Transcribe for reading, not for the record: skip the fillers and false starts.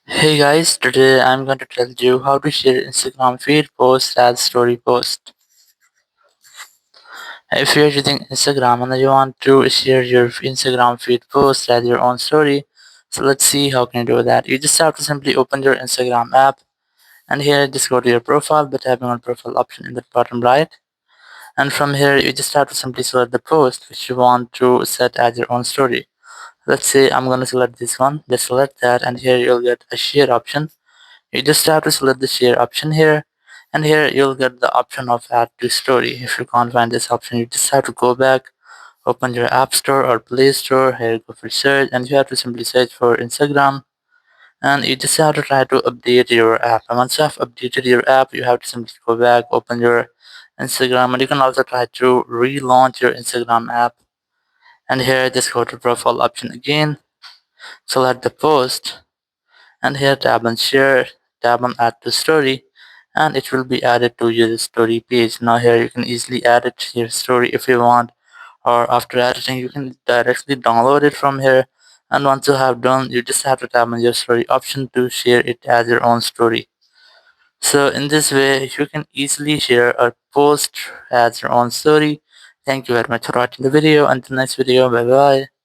Hey guys, today I'm going to tell you how to share Instagram feed post as story post. If you're using Instagram and you want to share your Instagram feed post as your own story, so let's see how can you do that. You just have to simply open your Instagram app and here just go to your profile by tapping on profile option in the bottom right. And from here you just have to simply select the post which you want to set as your own story. Let's say I'm going to select this one, just select that and here you'll get a share option. You just have to select the share option here, and here you'll get the option of add to story. If you can't find this option, you just have to go back, open your app store or play store. Here go for search, and you have to simply search for Instagram, and you just have to try to update your app. And once you have updated your app, you have to simply go back, open your Instagram, and you can also try to relaunch your Instagram app. And here just go to profile option again, select the post, and here tap on share, tap on add to story, and it will be added to your story page. Now here you can easily add it to your story if you want, or after editing you can directly download it from here. And once you have done, you just have to tap on your story option to share it as your own story. So in this way you can easily share a post as your own story. Thank you very much for watching the video. Until next video, bye bye.